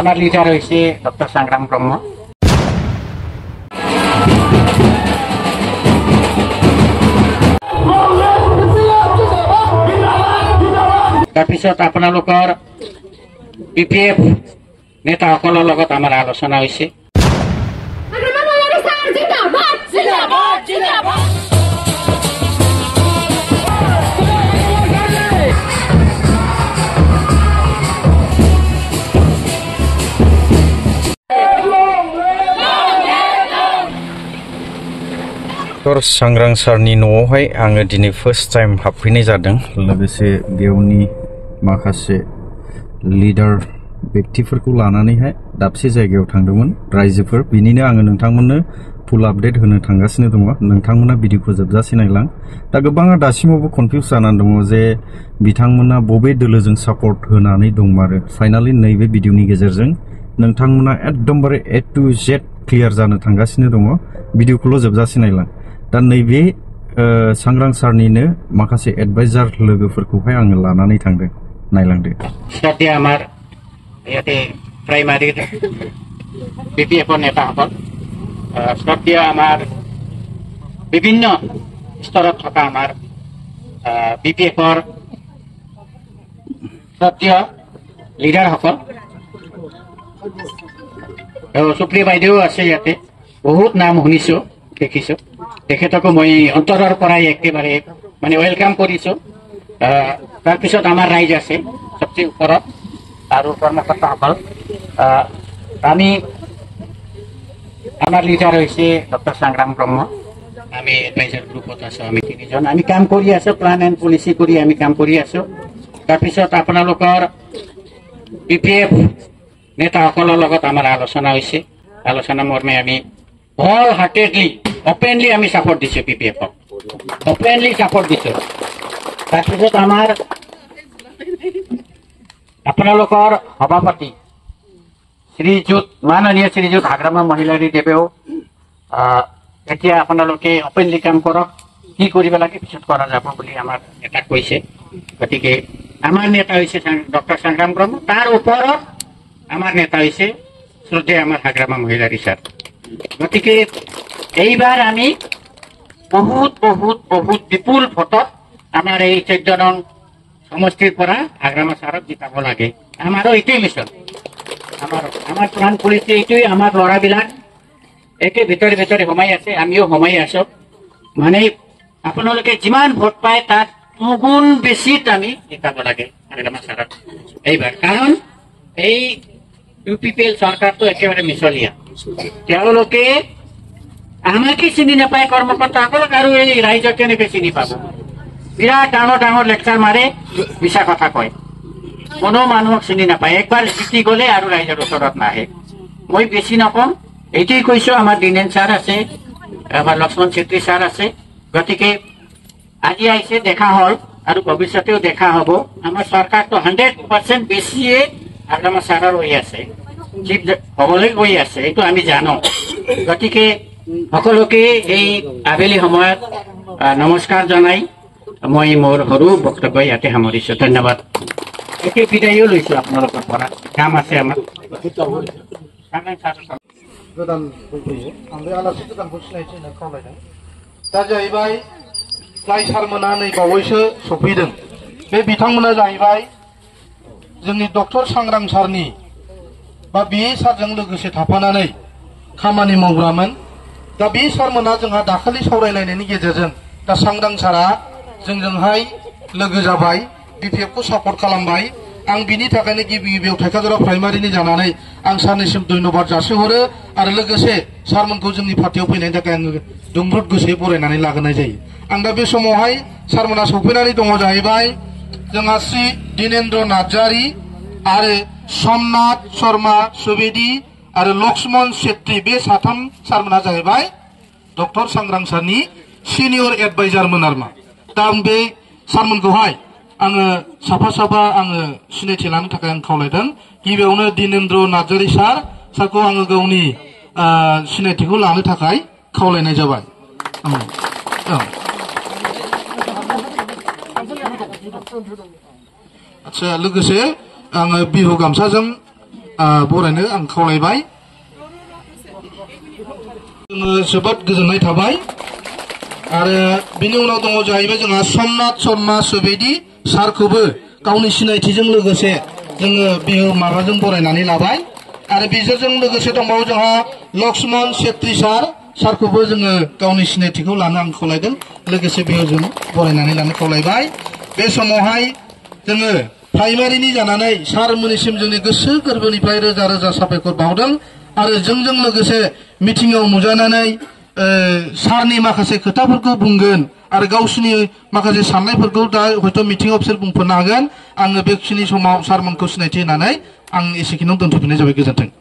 আমাৰ লিডাৰ হয়েছে ডক্টৰ সংগ্ৰাম ব্ৰহ্ম। তাৰপিছত আপোনালোকৰ বিপিএফ নেতাসকলৰ লগত আমাৰ আলোচনা হৈছে। सांग्रां सारनि न'आवहाय आङो दिनै फार्स्ट टाइम हाबफैनाय जादों। लोगोसे बेयावनि माखासे लिडार व्यक्तिफोरखौ लानानैहाय दाबसे जायगायाव थांदोंमोन रायजोफोर। बिनिनो आङो नोंथांमोननो फुल आपडेट होनो थांगासिनो दङ। नोंथांमोना भिडिअखौ जोबजासे नायलां। दा गोबाङा दासिमावबो कनफिउज जानानै दङ जे बिथांमोना बबे दोलोजों सापर्ट होनानै दंमारो। फाइनाली नैबे भिडिअनि गेजेरजों नोंथांमोना एकदमबारे ए टु जेड क्लियार जानो थांगासिनो दङ। भिडिअखौल' जोबजासे नायलां। दा नैबे सांग्रां सारनिनो माखासे एडभाइजार लोगोफोरखौहाय आङो लानानै थांदों। नायलांदो। सद्या आमार याते प्राइमारी बीपीएफ नेताসকল सद्या आमार विभिन्न स्तरत थका आमार बीपीएफर सद्या लिडारসকল सुप्रिया বাইদেউ আছে ইয়াতে। बहुत नाम শুনিছো দেখিছো। তেখেতকো মই অন্তৰৰ পৰাই একেবাৰে মানে ওয়েলকাম কৰিছো। তাৰপিছত আমাৰ ৰাইজ আছে সবচেয়ে ওপৰত আৰু কৰ্মকৰ্তাসকল। আমি আমাৰ লিডাৰ হৈছে ডক্টৰ সংগ্ৰাম ব্ৰহ্ম। আমি এডভাইজাৰ গ্ৰুপত আছো। আমি তিনিজন আমি কাম কৰি আছো। প্লান এণ্ড পলিচি কৰি আমি কাম কৰি আছো। তাৰপিছত আপোনালোকৰ বিপিএফ নেতাসকলৰ লগত আমাৰ আলোচনা হৈছে। আলোচনা মৰ্মে আমি অল হাৰ্টেডলি ওপেনলি আমি সাপোৰ্ট দিছো। বিপিএফক ওপেনলি সাপোৰ্ট দিছো। তাৰপিছত আমাৰ আপোনালোকৰ সভাপতি শ্ৰীযুত মাননীয় শ্ৰীযুত হাগ্ৰামা মহিলাৰী দেৱেও এতিয়া আপোনালোকে ওপেনলি কাম কৰক। কি কৰিব লাগে পিছত কৰা যাব বুলি আমাৰ নেতাক কৈছে। গতিকে আমাৰ নেতা হৈছে ডক্টৰ সংগ্ৰাম ব্ৰহ্ম। তাৰ ওপৰত আমাৰ নেতা হৈছে শ্ৰদ্ধেয় আমাৰ হাগ্ৰামা মহিলাৰী ছাৰ। গতিকে এইবাৰ আমি বহুত বহুত বহুত বিপুল ভোটত আমাৰ এই 14 নং সমষ্টিৰ পৰা হাগ্ৰামা ছাৰক জিতাব লাগে। আমাৰো এইটোৱে মিছন। আমাৰ প্লান পলিচি এইটোৱে। আমাৰ ল'ৰাবিলাক একে ভিতৰে ভিতৰে সোমাই আছে। আমিও সোমাই আছো। মানে আপোনালোকে যিমান ভোট পায় তাত 2 গুণ বেছিত আমি জিতাব লাগে হাগ্ৰামা ছাৰক এইবাৰ। কাৰণ এই ইউপিপিএল চৰকাৰটো একেবাৰে মিছলীয়া। তেওঁলোকে আমাকে চিনি নাপায় কৰ্মকৰ্তাসকলক আৰু এই ৰাইজক কেনেকৈ চিনি পাব। বিৰাট ডাঙৰ ডাঙৰ লেকচাৰ মাৰে, মিছা কথা কয়। কোনো মানুহক চিনি নাপায়। একবাৰ জিতি গ'লে আৰু ৰাইজৰ ওচৰত নাহে। মই বেছি নকওঁ, এইটোৱেই কৈছো। আমাৰ দিনেন ছাৰ আছে, আমাৰ লক্ষ্মণ চেত্ৰী ছাৰ আছে। গতিকে আজি আহিছে, দেখা হ'ল আৰু ভৱিষ্যতেও দেখা হ'ব। আমাৰ চৰকাৰটো 100% বেছিয়ে হাগ্ৰামা ছাৰৰ হৈ আছে, চিফ হ'বলৈ গৈ আছে। এইটো আমি জানো। গতিকে সকলোকে এই আবেলি সময়ত নমস্কাৰ জনাই মই মোৰ সৰু বক্তব্য ইয়াতে সামৰিছো। ধন্যবাদ। এতিয়া বিদায়ো লৈছো আপোনালোকৰ পৰা। কাম আছে আমাৰ। गोदान फैयो आं बे आलासि गोदानखौ सिनायथि होनो खावलायदों। दा जाहैबाय जाय सारमोना नै बावैसो सफैदों बे बिथांमोना जाहैबाय जोंनि डक्टर सांग्रां सारनि बा बे सारजों लोगोसे थाफानानै खामानि मावग्रामोन। दा बे सारमोना जोंहा दाखालि सावरायलायनायनि गेजेरजों दा सांग्रां सारा जोंजोंहाय लोगो जाबाय, बिपिएफखौ सापर्ट खालामबाय। आं बिनि थाखायनो गिबि गिबियाव थाइखाजरा प्राइमारिनि जानानै आं सारनिसिम धन्यबाद जासिहरो आरो लोगोसे सारमोनखौ जोंनि पार्टियाव फैनायनि थाखाय आङो दुंब्रुद गोसोयै बरायनानै लाग्रोनाय जायो। आं दा बे समावहाय सारमोना सफैनानै दङ जाहैबाय जोंहा श्री दिनेन्द्र नार्जारी आरो सोमनाथ शर्मा सुवेदी आरो लक्ष्मण छेत्री। बे साथाम सारमोना जाहैबाय डक्टर सांग्रां सारनि सिनियर एडभाइजारमोन आरोमा। दा आं बे सारमोनखौहाय आङो साफा साफा आङो सिनायथि लानो थाखाय आं खावलायदों। गिबियावनो दिनेन्द्र नार्जारी सारखौ आङो गावनि सिनायथिखौ लानो थाखाय खावलायनाय जाबाय। आच्छा, लोगोसे आङो बिहु गामसाजों बरायनो आं खावलायबाय जोङो जोबोद गोजोननाय थाबाय आरो बिनि उनाव दङ जाहैबाय जोंहा समनाथ शर्मा सुवेदी सारखौबो गावनि सिनायथिजों लोगोसे जोङो बिहु माबाजों बरायनानै लाबाय आरो बिसोरजों लोगोसे दंबावो जोंहा लक्ष्मण छेत्री सारखौबो जोङो गावनि सिनायथिखौ लानो आं खावलायदों लोगोसे बिहुजों बरायनानै लानो खावलायबाय बे समावहाय जोङो प्राइमारिनि जानानै सारमोननिसिम जोंनि गोसो गोरबोनिफ्राय रोजा रोजा साबायखर बावदों आरो जोंजों लोगोसे मिटिंआव नुजानानै सारनि माखासे खोथाफोरखौ बुंगोन आरो गावसोरनि माखासे साननायफोरखौ दा हयथ' मिटिंआव बिसोर बुंफोरनो हागोन आङो बेखिनि समाव सारमोनखौ सिनायथि होनानै आं एसेखिनियाव दोनथ'फिननाय जाबाय गोजोन्थों